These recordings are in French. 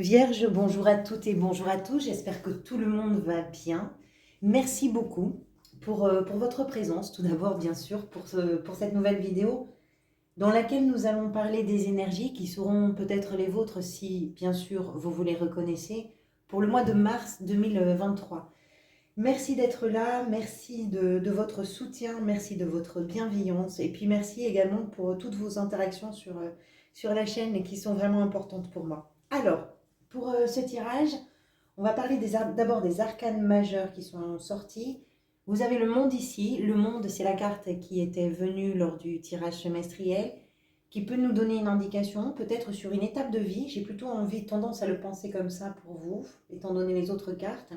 Vierge, bonjour à toutes et bonjour à tous. J'espère que tout le monde va bien. Merci beaucoup pour votre présence, tout d'abord, bien sûr, pour cette nouvelle vidéo dans laquelle nous allons parler des énergies qui seront peut-être les vôtres si, bien sûr, vous vous les reconnaissez, pour le mois de mars 2023. Merci d'être là, merci de votre soutien, merci de votre bienveillance et puis merci également pour toutes vos interactions sur la chaîne et qui sont vraiment importantes pour moi. Alors, pour ce tirage, on va parler d'abord des arcanes majeures qui sont sortis. Vous avez le monde ici. Le monde, c'est la carte qui était venue lors du tirage semestriel, qui peut nous donner une indication, peut-être sur une étape de vie. J'ai plutôt tendance à le penser comme ça pour vous, étant donné les autres cartes.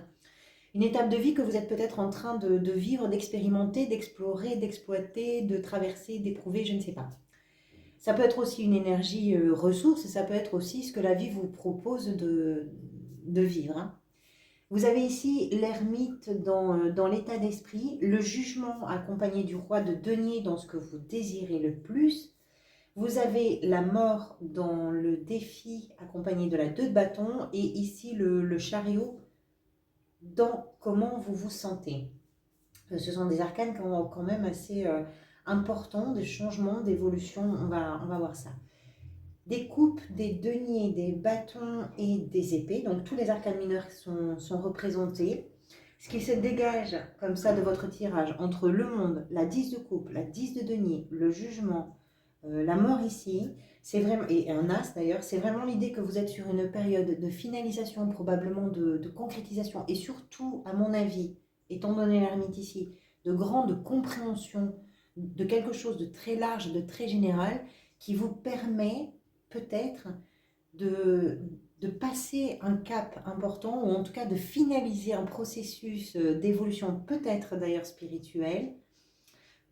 Une étape de vie que vous êtes peut-être en train de vivre, d'expérimenter, d'explorer, d'exploiter, de traverser, d'éprouver, je ne sais pas. Ça peut être aussi une énergie ressource, ça peut être aussi ce que la vie vous propose de vivre. Hein. Vous avez ici l'ermite dans l'état d'esprit, le jugement accompagné du roi de denier dans ce que vous désirez le plus. Vous avez la mort dans le défi accompagné de la 2 de bâton et ici le chariot dans comment vous vous sentez. Ce sont des arcanes quand même assez importants, des changements, d'évolution, on va voir ça. Des coupes, des deniers, des bâtons et des épées, donc tous les arcanes mineurs sont représentés. Ce qui se dégage comme ça de votre tirage entre le monde, la 10 de coupe, la 10 de denier, le jugement, la mort ici, c'est vraiment, et un as d'ailleurs, c'est vraiment l'idée que vous êtes sur une période de finalisation, probablement de concrétisation, et surtout, à mon avis, étant donné l'ermite ici, de grande compréhension de quelque chose de très large, de très général, qui vous permet peut-être de passer un cap important, ou en tout cas de finaliser un processus d'évolution, peut-être d'ailleurs spirituel,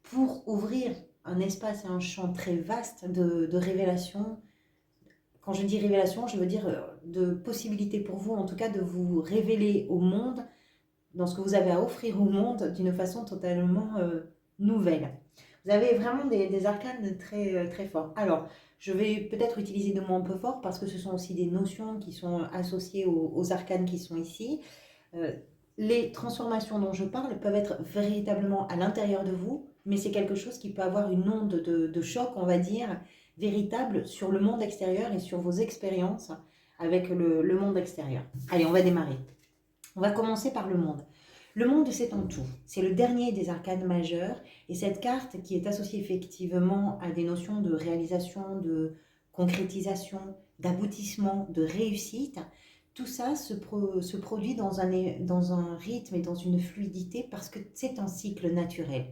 pour ouvrir un espace et un champ très vaste de révélation. Quand je dis révélation, je veux dire de possibilités pour vous, en tout cas de vous révéler au monde, dans ce que vous avez à offrir au monde, d'une façon totalement nouvelle. Vous avez vraiment des arcanes très, très forts. Alors, je vais peut-être utiliser des mots un peu forts parce que ce sont aussi des notions qui sont associées aux arcanes qui sont ici. Les transformations dont je parle peuvent être véritablement à l'intérieur de vous, mais c'est quelque chose qui peut avoir une onde de choc, on va dire, véritable sur le monde extérieur et sur vos expériences avec le monde extérieur. Allez, on va démarrer. On va commencer par le monde. Le monde, c'est en tout. C'est le dernier des arcanes majeures. Et cette carte, qui est associée effectivement à des notions de réalisation, de concrétisation, d'aboutissement, de réussite, tout ça se produit dans un rythme et dans une fluidité parce que c'est un cycle naturel.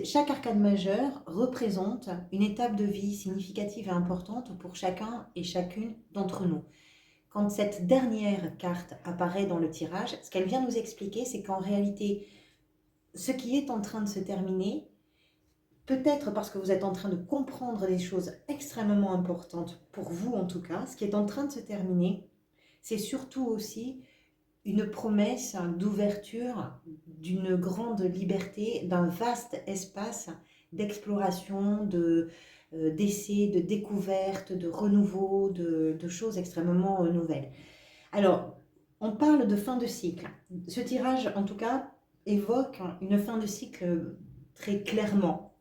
Chaque arcane majeure représente une étape de vie significative et importante pour chacun et chacune d'entre nous. Quand cette dernière carte apparaît dans le tirage, ce qu'elle vient nous expliquer, c'est qu'en réalité, ce qui est en train de se terminer, peut-être parce que vous êtes en train de comprendre des choses extrêmement importantes, pour vous en tout cas, ce qui est en train de se terminer, c'est surtout aussi une promesse d'ouverture, d'une grande liberté, d'un vaste espace d'exploration, d'essais, de découvertes, de renouveau, de choses extrêmement nouvelles. Alors, on parle de fin de cycle. Ce tirage, en tout cas, évoque une fin de cycle très clairement.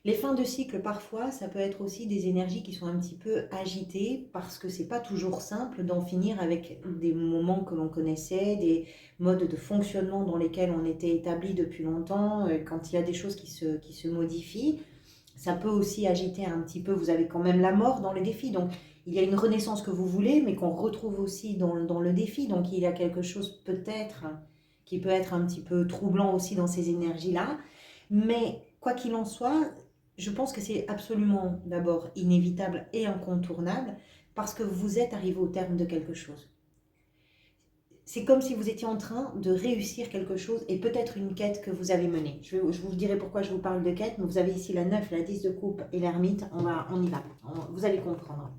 Les fins de cycle, parfois, ça peut être aussi des énergies qui sont un petit peu agitées parce que c'est pas toujours simple d'en finir avec des moments que l'on connaissait, des modes de fonctionnement dans lesquels on était établi depuis longtemps. Quand il y a des choses qui se modifient, ça peut aussi agiter un petit peu. Vous avez quand même la mort dans le défi, donc il y a une renaissance que vous voulez, mais qu'on retrouve aussi dans le défi. Donc il y a quelque chose peut-être qui peut être un petit peu troublant aussi dans ces énergies-là. Mais quoi qu'il en soit, je pense que c'est absolument d'abord inévitable et incontournable parce que vous êtes arrivé au terme de quelque chose. C'est comme si vous étiez en train de réussir quelque chose et peut-être une quête que vous avez menée. Je vous dirai pourquoi je vous parle de quête, mais vous avez ici la 9, la 10 de coupe et l'ermite. On y va, vous allez comprendre.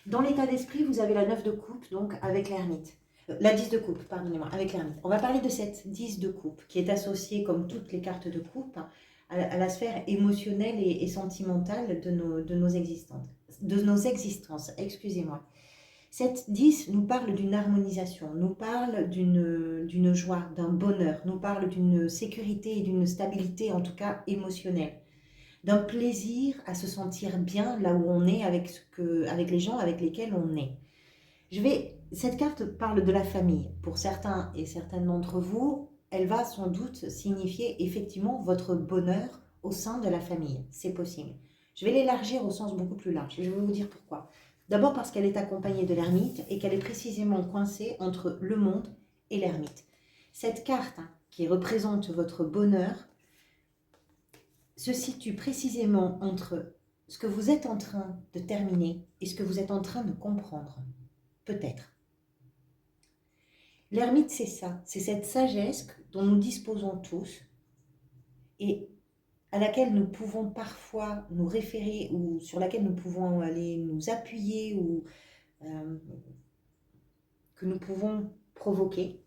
Dans l'état d'esprit, vous avez la 9 de coupe, donc avec l'ermite. La 10 de coupe, pardonnez-moi, avec l'ermite. On va parler de cette 10 de coupe qui est associée, comme toutes les cartes de coupe, à la sphère émotionnelle et sentimentale de nos existences. Excusez-moi. Cette 10 nous parle d'une harmonisation, nous parle d'une joie, d'un bonheur, nous parle d'une sécurité et d'une stabilité, en tout cas émotionnelle, d'un plaisir à se sentir bien là où on est avec les gens avec lesquels on est. Cette carte parle de la famille. Pour certains et certaines d'entre vous, elle va sans doute signifier effectivement votre bonheur au sein de la famille. C'est possible. Je vais l'élargir au sens beaucoup plus large. Je vais vous dire pourquoi. D'abord parce qu'elle est accompagnée de l'ermite et qu'elle est précisément coincée entre le monde et l'ermite. Cette carte qui représente votre bonheur se situe précisément entre ce que vous êtes en train de terminer et ce que vous êtes en train de comprendre. Peut-être. L'ermite, c'est ça, c'est cette sagesse dont nous disposons tous et à laquelle nous pouvons parfois nous référer ou sur laquelle nous pouvons aller nous appuyer ou que nous pouvons provoquer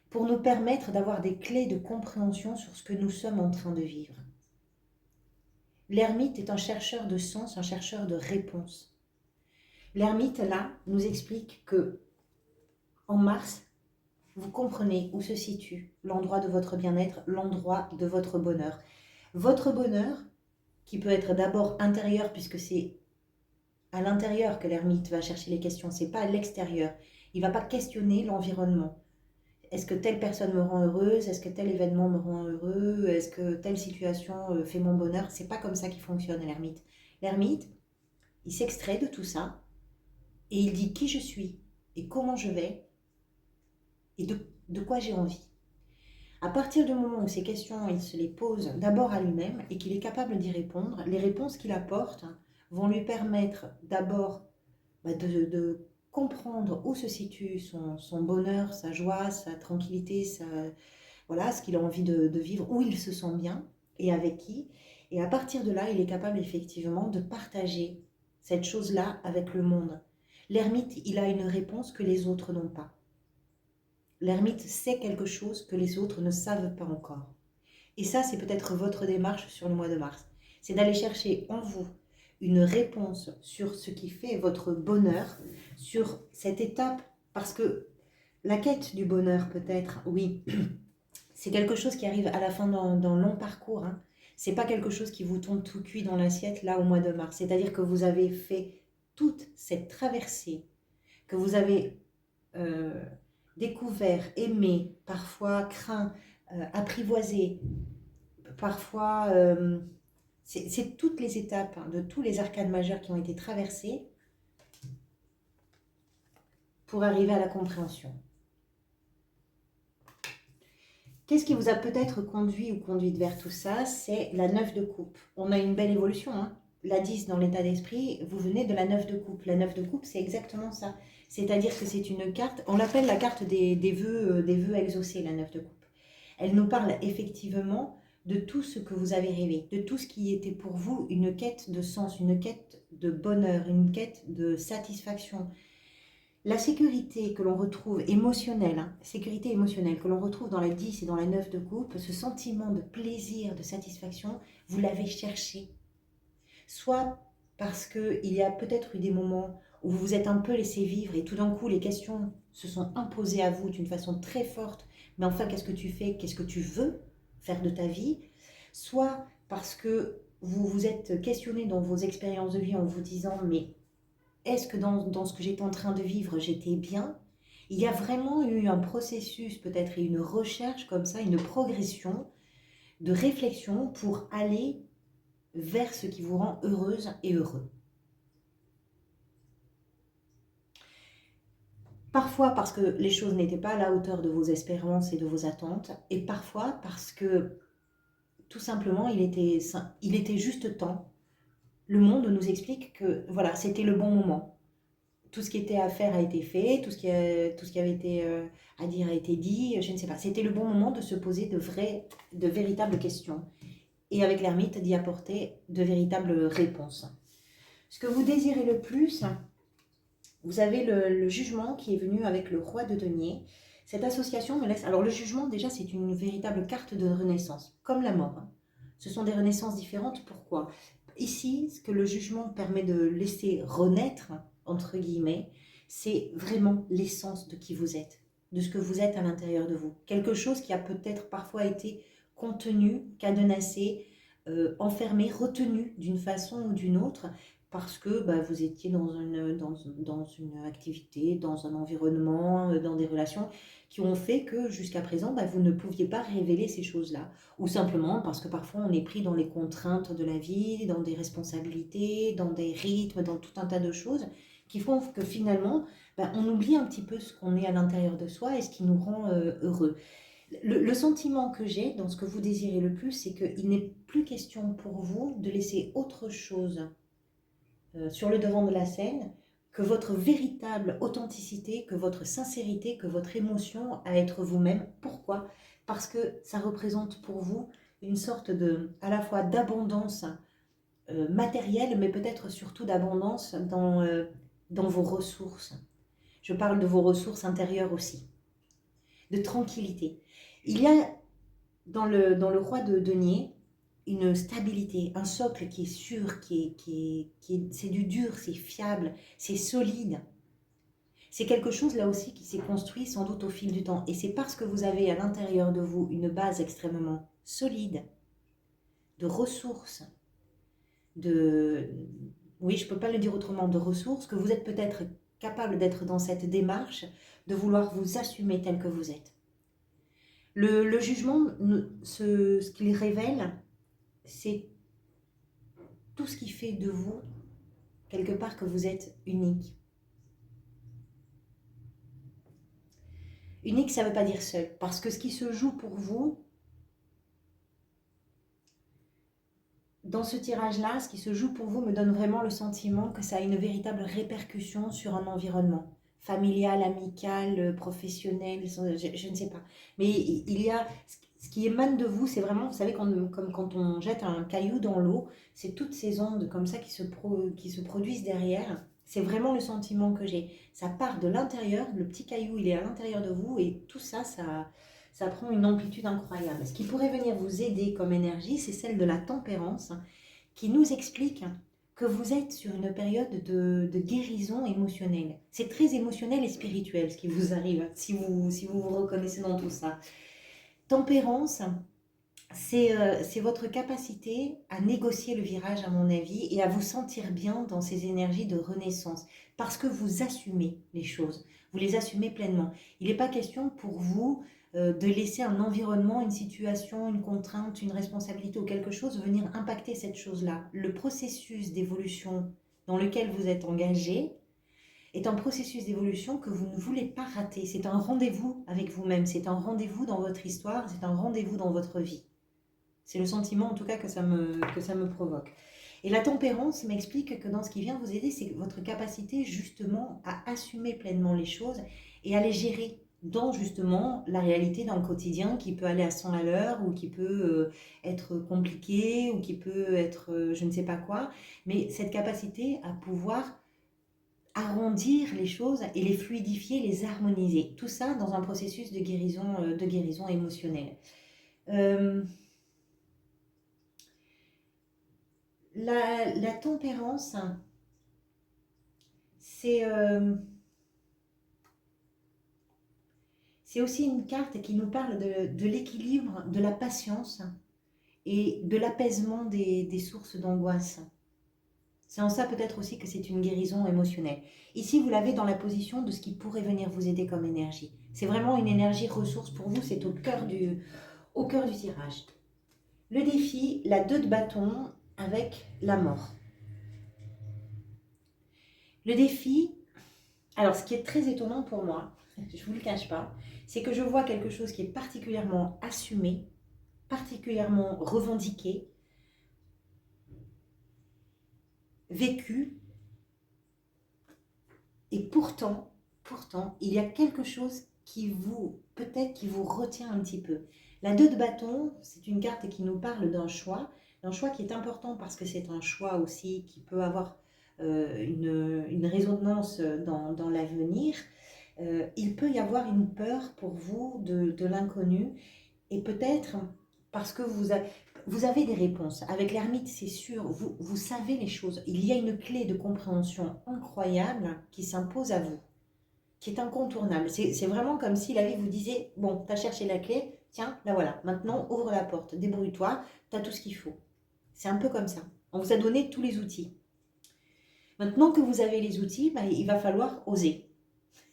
pour nous permettre d'avoir des clés de compréhension sur ce que nous sommes en train de vivre. L'ermite est un chercheur de sens, un chercheur de réponses. L'ermite, là, nous explique que en mars, vous comprenez où se situe l'endroit de votre bien-être, l'endroit de votre bonheur. Votre bonheur, qui peut être d'abord intérieur, puisque c'est à l'intérieur que l'ermite va chercher les questions, c'est pas à l'extérieur. Il ne va pas questionner l'environnement. Est-ce que telle personne me rend heureuse? Est-ce que tel événement me rend heureux? Est-ce que telle situation fait mon bonheur? C'est pas comme ça qu'il fonctionne, l'ermite. L'ermite, il s'extrait de tout ça et il dit qui je suis et comment je vais et de quoi j'ai envie. À partir du moment où ces questions, il se les pose d'abord à lui-même et qu'il est capable d'y répondre, les réponses qu'il apporte vont lui permettre d'abord de comprendre où se situe son bonheur, sa joie, sa tranquillité, voilà, ce qu'il a envie de vivre, où il se sent bien et avec qui. Et à partir de là, il est capable effectivement de partager cette chose-là avec le monde. L'ermite, il a une réponse que les autres n'ont pas. L'ermite sait quelque chose que les autres ne savent pas encore. Et ça, c'est peut-être votre démarche sur le mois de mars. C'est d'aller chercher en vous une réponse sur ce qui fait votre bonheur, sur cette étape, parce que la quête du bonheur peut-être, oui, c'est quelque chose qui arrive à la fin d'un long parcours. Hein. C'est pas quelque chose qui vous tombe tout cuit dans l'assiette là au mois de mars. C'est-à-dire que vous avez fait toute cette traversée, que vous avez découvert, aimé, parfois craint, apprivoisé, parfois c'est toutes les étapes de tous les arcanes majeurs qui ont été traversées pour arriver à la compréhension. Qu'est-ce qui vous a peut-être conduit ou conduite vers tout ça? C'est la 9 de coupe. On a une belle évolution, hein. La 10 dans l'état d'esprit, vous venez de la 9 de coupe. La 9 de coupe, c'est exactement ça. C'est-à-dire que c'est une carte, on l'appelle la carte des vœux exaucés, la 9 de coupe. Elle nous parle effectivement de tout ce que vous avez rêvé, de tout ce qui était pour vous une quête de sens, une quête de bonheur, une quête de satisfaction. La sécurité que l'on retrouve émotionnelle, sécurité émotionnelle que l'on retrouve dans la 10 et dans la 9 de coupe, ce sentiment de plaisir, de satisfaction, vous l'avez cherché. Soit parce qu'il y a peut-être eu des moments où vous vous êtes un peu laissé vivre et tout d'un coup les questions se sont imposées à vous d'une façon très forte. Mais enfin, qu'est-ce que tu fais? Qu'est-ce que tu veux faire de ta vie? Soit parce que vous vous êtes questionné dans vos expériences de vie en vous disant mais est-ce que dans ce que j'étais en train de vivre, j'étais bien? Il y a vraiment eu un processus, peut-être, et une recherche comme ça, une progression de réflexion pour aller vers ce qui vous rend heureuse et heureux. Parfois parce que les choses n'étaient pas à la hauteur de vos espérances et de vos attentes, et parfois parce que, tout simplement, il était juste temps. Le monde nous explique que, voilà, c'était le bon moment. Tout ce qui était à faire a été fait, tout ce qui avait été à dire a été dit, je ne sais pas. C'était le bon moment de se poser de véritables questions. Et avec l'ermite, d'y apporter de véritables réponses. Ce que vous désirez le plus, vous avez le jugement qui est venu avec le roi de denier. Cette association me laisse... Alors le jugement, déjà, c'est une véritable carte de renaissance, comme la mort. Ce sont des renaissances différentes. Pourquoi? Ici, ce que le jugement permet de laisser renaître, entre guillemets, c'est vraiment l'essence de qui vous êtes, de ce que vous êtes à l'intérieur de vous. Quelque chose qui a peut-être parfois été contenu, cadenassé, enfermé, retenu d'une façon ou d'une autre, parce que bah, vous étiez dans une activité, dans un environnement, dans des relations qui ont fait que jusqu'à présent, bah, vous ne pouviez pas révéler ces choses-là. Ou simplement parce que parfois on est pris dans les contraintes de la vie, dans des responsabilités, dans des rythmes, dans tout un tas de choses qui font que finalement, bah, on oublie un petit peu ce qu'on est à l'intérieur de soi et ce qui nous rend heureux. Le sentiment que j'ai dans ce que vous désirez le plus, c'est qu'il n'est plus question pour vous de laisser autre chose sur le devant de la scène que votre véritable authenticité, que votre sincérité, que votre émotion à être vous-même. Pourquoi? Parce que ça représente pour vous une sorte de, à la fois d'abondance matérielle, mais peut-être surtout d'abondance dans vos ressources. Je parle de vos ressources intérieures aussi, de tranquillité. Il y a dans le roi de denier une stabilité, un socle qui est sûr, c'est du dur, c'est fiable, c'est solide. C'est quelque chose là aussi qui s'est construit sans doute au fil du temps. Et c'est parce que vous avez à l'intérieur de vous une base extrêmement solide, de ressources, oui, je ne peux pas le dire autrement, de ressources, que vous êtes peut-être capable d'être dans cette démarche, de vouloir vous assumer tel que vous êtes. Le jugement, ce qu'il révèle, c'est tout ce qui fait de vous, quelque part, que vous êtes unique. Unique, ça ne veut pas dire seul, parce que ce qui se joue pour vous, dans ce tirage-là, ce qui se joue pour vous me donne vraiment le sentiment que ça a une véritable répercussion sur un environnement familial, amical, professionnel, je ne sais pas. Mais il y a, ce qui émane de vous, c'est vraiment, vous savez, comme quand on jette un caillou dans l'eau, c'est toutes ces ondes comme ça qui se produisent derrière. C'est vraiment le sentiment que j'ai. Ça part de l'intérieur, le petit caillou, il est à l'intérieur de vous et tout ça, ça prend une amplitude incroyable. Ce qui pourrait venir vous aider comme énergie, c'est celle de la tempérance, qui nous explique que vous êtes sur une période de guérison émotionnelle. C'est très émotionnel et spirituel ce qui vous arrive, si vous vous reconnaissez dans tout ça. Tempérance, c'est votre capacité à négocier le virage, à mon avis, et à vous sentir bien dans ces énergies de renaissance, parce que vous assumez les choses, vous les assumez pleinement. Il n'est pas question pour vous de laisser un environnement, une situation, une contrainte, une responsabilité ou quelque chose venir impacter cette chose-là. Le processus d'évolution dans lequel vous êtes engagé est un processus d'évolution que vous ne voulez pas rater. C'est un rendez-vous avec vous-même, c'est un rendez-vous dans votre histoire, c'est un rendez-vous dans votre vie. C'est le sentiment en tout cas que ça me provoque. Et la tempérance m'explique que dans ce qui vient vous aider, c'est votre capacité justement à assumer pleinement les choses et à les gérer dans justement la réalité, dans le quotidien qui peut aller à 100 à l'heure ou qui peut être compliqué ou qui peut être je ne sais pas quoi. Mais cette capacité à pouvoir arrondir les choses et les fluidifier, les harmoniser. Tout ça dans un processus de guérison émotionnelle. La tempérance, c'est aussi une carte qui nous parle de l'équilibre, de la patience et de l'apaisement des sources d'angoisse. C'est en ça peut-être aussi que c'est une guérison émotionnelle. Ici, vous l'avez dans la position de ce qui pourrait venir vous aider comme énergie. C'est vraiment une énergie ressource pour vous, c'est au cœur du tirage. Le défi, la 2 de bâton avec la mort. Le défi, alors ce qui est très étonnant pour moi, je ne vous le cache pas, c'est que je vois quelque chose qui est particulièrement assumé, particulièrement revendiqué, vécu, et pourtant, il y a quelque chose qui vous retient un petit peu. La 2 de bâton, c'est une carte qui nous parle d'un choix qui est important parce que c'est un choix aussi qui peut avoir une résonance dans l'avenir. Il peut y avoir une peur pour vous de l'inconnu et peut-être parce que vous avez des réponses. Avec l'ermite, c'est sûr, vous savez les choses. Il y a une clé de compréhension incroyable qui s'impose à vous. qui est incontournable. C'est vraiment comme si la vie vous disait, bon, tu as cherché la clé, tiens, la voilà, maintenant ouvre la porte, débrouille-toi, tu as tout ce qu'il faut. C'est un peu comme ça. On vous a donné tous les outils. Maintenant que vous avez les outils, bah, il va falloir oser.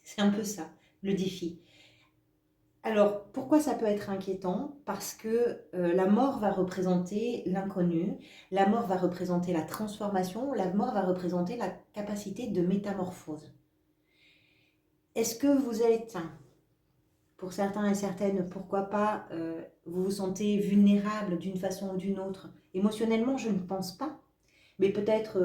C'est un peu ça, le défi. Alors, pourquoi ça peut être inquiétant? Parce que la mort va représenter l'inconnu, la mort va représenter la transformation, la mort va représenter la capacité de métamorphose. Est-ce que vous êtes, pour certains et certaines, pourquoi pas, vous vous sentez vulnérable d'une façon ou d'une autre? Émotionnellement, je ne pense pas, mais peut-être,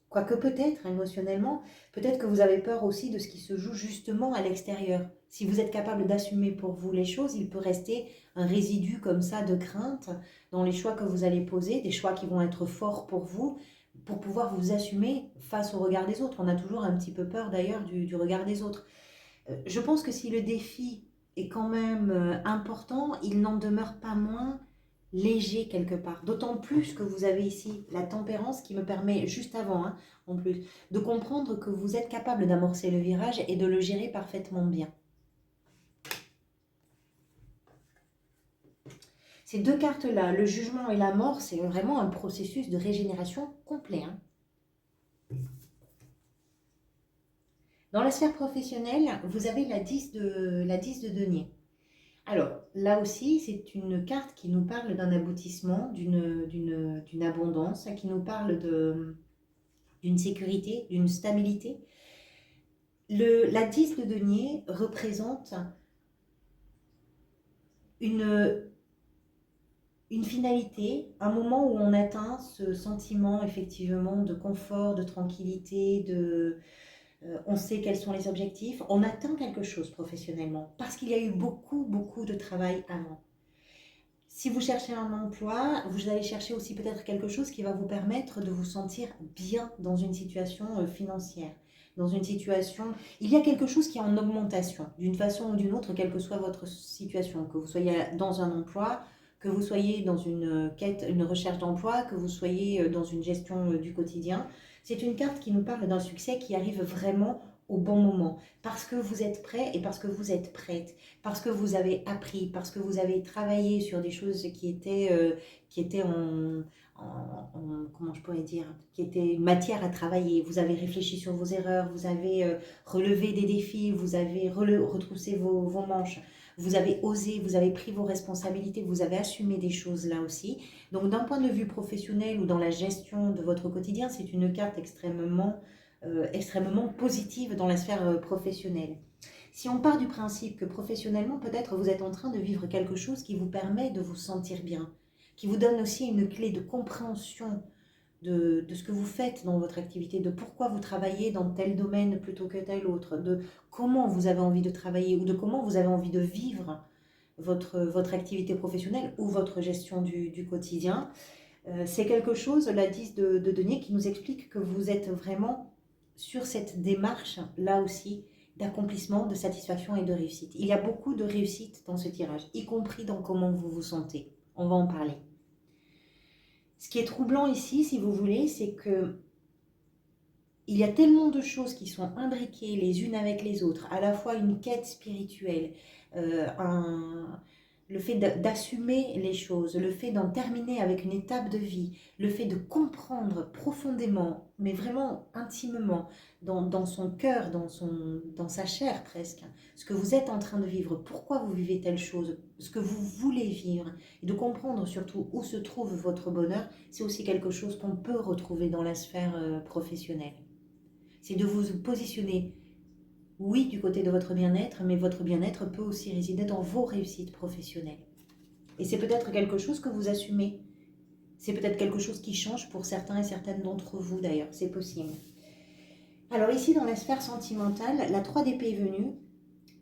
quoique peut-être émotionnellement, peut-être que vous avez peur aussi de ce qui se joue justement à l'extérieur. Si vous êtes capable d'assumer pour vous les choses, il peut rester un résidu comme ça de crainte dans les choix que vous allez poser, des choix qui vont être forts pour vous, pour pouvoir vous assumer face au regard des autres. On a toujours un petit peu peur d'ailleurs du regard des autres. Je pense que si le défi est quand même important, il n'en demeure pas moins léger quelque part. D'autant plus que vous avez ici la tempérance qui me permet, juste avant, hein, en plus, de comprendre que vous êtes capable d'amorcer le virage et de le gérer parfaitement bien. Ces deux cartes-là, le jugement et la mort, c'est vraiment un processus de régénération complet, hein. Dans la sphère professionnelle, vous avez la 10 de denier. Alors, là aussi, c'est une carte qui nous parle d'un aboutissement, d'une abondance, qui nous parle d'une sécurité, d'une stabilité. La 10 de denier représente une finalité, un moment où on atteint ce sentiment effectivement de confort, de tranquillité, on sait quels sont les objectifs, on atteint quelque chose professionnellement parce qu'il y a eu beaucoup de travail avant. Si vous cherchez un emploi, vous allez chercher aussi peut-être quelque chose qui va vous permettre de vous sentir bien dans une situation financière, dans une situation... Il y a quelque chose qui est en augmentation, d'une façon ou d'une autre, quelle que soit votre situation, que vous soyez dans un emploi, que vous soyez dans une quête, une recherche d'emploi, que vous soyez dans une gestion du quotidien. C'est une carte qui nous parle d'un succès qui arrive vraiment au bon moment, parce que vous êtes prêt et parce que vous êtes prête, parce que vous avez appris, parce que vous avez travaillé sur des choses qui étaient comment je pourrais dire, qui étaient une matière à travailler. Vous avez réfléchi sur vos erreurs, vous avez relevé des défis, vous avez retroussé vos manches, vous avez osé, vous avez pris vos responsabilités, vous avez assumé des choses là aussi. Donc d'un point de vue professionnel ou dans la gestion de votre quotidien, c'est une carte extrêmement positive dans la sphère professionnelle. Si on part du principe que professionnellement, peut-être vous êtes en train de vivre quelque chose qui vous permet de vous sentir bien, qui vous donne aussi une clé de compréhension de ce que vous faites dans votre activité, de pourquoi vous travaillez dans tel domaine plutôt que tel autre, de comment vous avez envie de travailler ou de comment vous avez envie de vivre votre activité professionnelle ou votre gestion du quotidien. C'est quelque chose, la 10 de denier, qui nous explique que vous êtes vraiment sur cette démarche, là aussi, d'accomplissement, de satisfaction et de réussite. Il y a beaucoup de réussite dans ce tirage, y compris dans comment vous vous sentez. On va en parler. Ce qui est troublant ici, si vous voulez, c'est que il y a tellement de choses qui sont imbriquées les unes avec les autres, à la fois une quête spirituelle, le fait d'assumer les choses, le fait d'en terminer avec une étape de vie, le fait de comprendre profondément, mais vraiment intimement, dans son cœur, dans sa chair presque, ce que vous êtes en train de vivre, pourquoi vous vivez telle chose, ce que vous voulez vivre, et de comprendre surtout où se trouve votre bonheur, c'est aussi quelque chose qu'on peut retrouver dans la sphère professionnelle. C'est de vous positionner, oui, du côté de votre bien-être, mais votre bien-être peut aussi résider dans vos réussites professionnelles. Et c'est peut-être quelque chose que vous assumez. C'est peut-être quelque chose qui change pour certains et certaines d'entre vous d'ailleurs, c'est possible. Alors ici, dans la sphère sentimentale, la 3 d'épée est venue.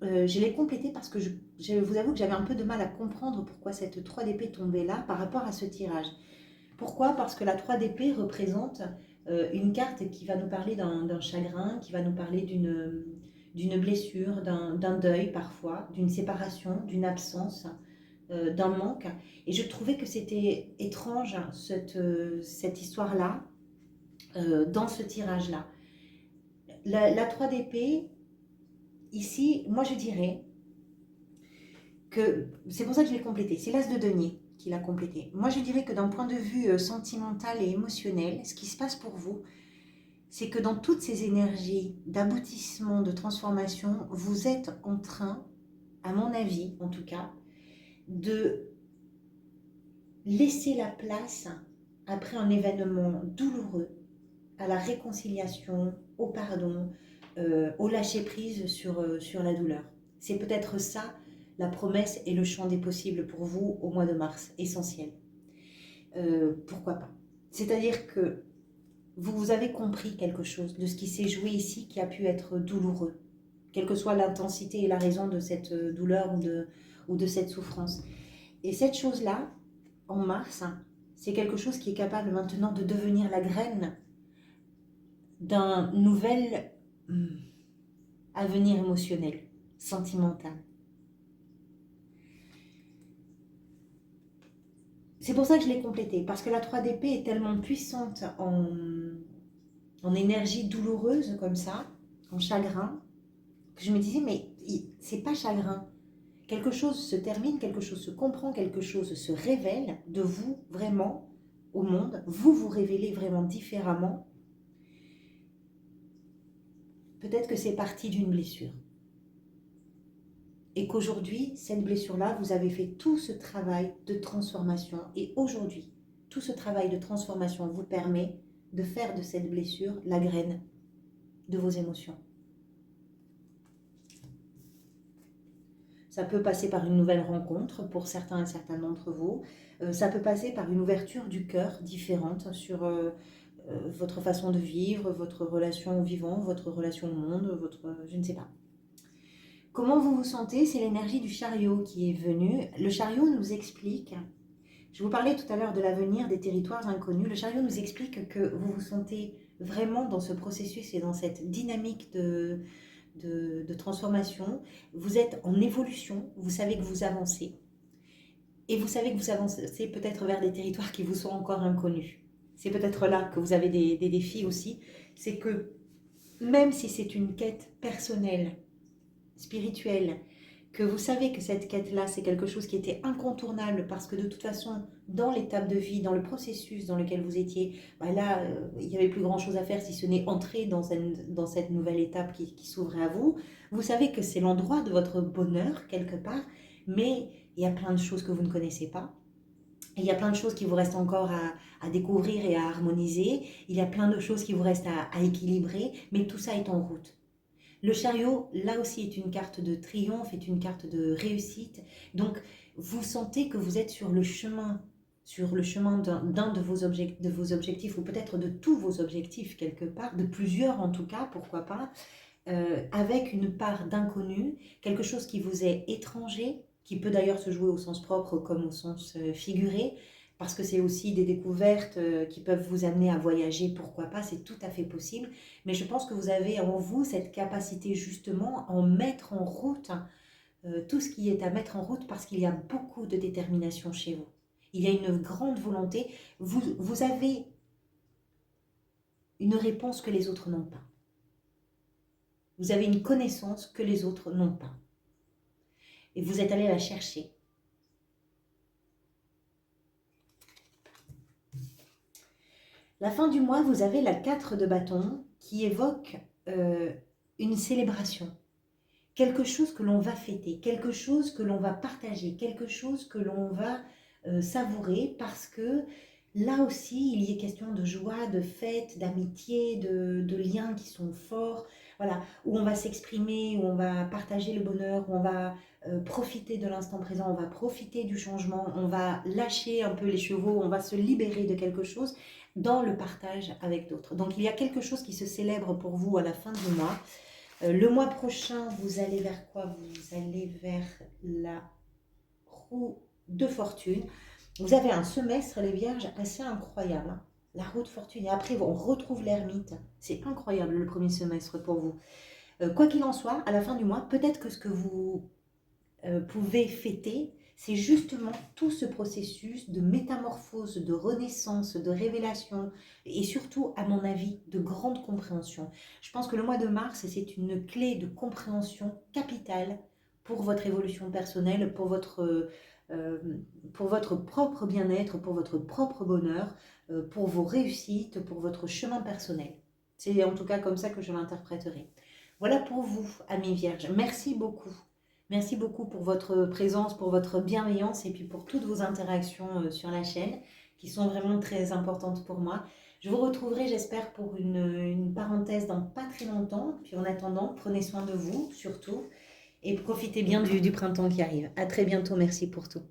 Je l'ai complétée parce que je vous avoue que j'avais un peu de mal à comprendre pourquoi cette 3 d'épée tombait là par rapport à ce tirage. Pourquoi? Parce que la 3 d'épée représente une carte qui va nous parler d'un chagrin, qui va nous parler d'une blessure, d'un deuil parfois, d'une séparation, d'une absence, d'un manque. Et je trouvais que c'était étrange cette histoire-là, dans ce tirage-là. La 3 d'épée ici, moi je dirais que, c'est pour ça que je l'ai complété, c'est l'as de denier qui l'a complété. Moi je dirais que d'un point de vue sentimental et émotionnel, ce qui se passe pour vous, c'est que dans toutes ces énergies d'aboutissement, de transformation, vous êtes en train, à mon avis en tout cas, de laisser la place, après un événement douloureux, à la réconciliation, au pardon, au lâcher-prise sur la douleur. C'est peut-être ça, la promesse et le champ des possibles pour vous au mois de mars, essentiel. Pourquoi pas? C'est-à-dire que vous avez compris quelque chose de ce qui s'est joué ici qui a pu être douloureux, quelle que soit l'intensité et la raison de cette douleur ou de cette souffrance. Et cette chose-là, en mars, c'est quelque chose qui est capable maintenant de devenir la graine d'un nouvel avenir émotionnel, sentimental. C'est pour ça que je l'ai complété, parce que la 3DP est tellement puissante en énergie douloureuse comme ça, en chagrin, que je me disais, mais c'est pas chagrin. Quelque chose se termine, quelque chose se comprend, quelque chose se révèle de vous vraiment au monde. Vous vous révélez vraiment différemment. Peut-être que c'est parti d'une blessure. Et qu'aujourd'hui, cette blessure-là, vous avez fait tout ce travail de transformation. Et aujourd'hui, tout ce travail de transformation vous permet de faire de cette blessure la graine de vos émotions. Ça peut passer par une nouvelle rencontre pour certains et certaines d'entre vous. Ça peut passer par une ouverture du cœur différente sur votre façon de vivre, votre relation au vivant, votre relation au monde, je ne sais pas. Comment vous vous sentez? C'est l'énergie du chariot qui est venue. Le chariot nous explique, je vous parlais tout à l'heure de l'avenir des territoires inconnus, le chariot nous explique que vous vous sentez vraiment dans ce processus et dans cette dynamique de transformation. Vous êtes en évolution, vous savez que vous avancez. Et vous savez que vous avancez peut-être vers des territoires qui vous sont encore inconnus. C'est peut-être là que vous avez des défis aussi. C'est que même si c'est une quête personnelle, spirituelle, que vous savez que cette quête-là, c'est quelque chose qui était incontournable parce que de toute façon, dans l'étape de vie, dans le processus dans lequel vous étiez, là, il n'y avait plus grand-chose à faire si ce n'est entrer dans cette nouvelle étape qui s'ouvrait à vous. Vous savez que c'est l'endroit de votre bonheur, quelque part, mais il y a plein de choses que vous ne connaissez pas. Il y a plein de choses qui vous restent encore à découvrir et à harmoniser. Il y a plein de choses qui vous restent à équilibrer, mais tout ça est en route. Le chariot, là aussi, est une carte de triomphe, est une carte de réussite. Donc, vous sentez que vous êtes sur le chemin d'un de vos objectifs, ou peut-être de tous vos objectifs quelque part, de plusieurs en tout cas, pourquoi pas, avec une part d'inconnu, quelque chose qui vous est étranger, qui peut d'ailleurs se jouer au sens propre comme au sens figuré, parce que c'est aussi des découvertes qui peuvent vous amener à voyager, pourquoi pas, c'est tout à fait possible. Mais je pense que vous avez en vous cette capacité justement à en mettre en route tout ce qui est à mettre en route, parce qu'il y a beaucoup de détermination chez vous. Il y a une grande volonté. Vous avez une réponse que les autres n'ont pas. Vous avez une connaissance que les autres n'ont pas. Et vous êtes allé la chercher. La fin du mois, vous avez la 4 de bâton qui évoque une célébration. Quelque chose que l'on va fêter, quelque chose que l'on va partager, quelque chose que l'on va savourer, parce que là aussi, il y est question de joie, de fête, d'amitié, de liens qui sont forts, voilà, où on va s'exprimer, où on va partager le bonheur, où on va profiter de l'instant présent, on va profiter du changement, on va lâcher un peu les chevaux, on va se libérer de quelque chose dans le partage avec d'autres. Donc il y a quelque chose qui se célèbre pour vous à la fin du mois. Le mois prochain, vous allez vers quoi? Vous allez vers la roue de fortune. Vous avez un semestre, les vierges, assez incroyable. Hein, la roue de fortune. Et après, on retrouve l'ermite. C'est incroyable le premier semestre pour vous. Quoi qu'il en soit, à la fin du mois, peut-être que ce que vous pouvez fêter, c'est justement tout ce processus de métamorphose, de renaissance, de révélation et surtout, à mon avis, de grande compréhension. Je pense que le mois de mars, c'est une clé de compréhension capitale pour votre évolution personnelle, euh, pour votre propre bien-être, pour votre propre bonheur, pour vos réussites, pour votre chemin personnel. C'est en tout cas comme ça que je l'interpréterai. Voilà pour vous, amis vierges. Merci beaucoup. Merci beaucoup pour votre présence, pour votre bienveillance et puis pour toutes vos interactions sur la chaîne qui sont vraiment très importantes pour moi. Je vous retrouverai, j'espère, pour une parenthèse dans pas très longtemps. Puis en attendant, prenez soin de vous surtout et profitez bien du printemps qui arrive. À très bientôt, merci pour tout.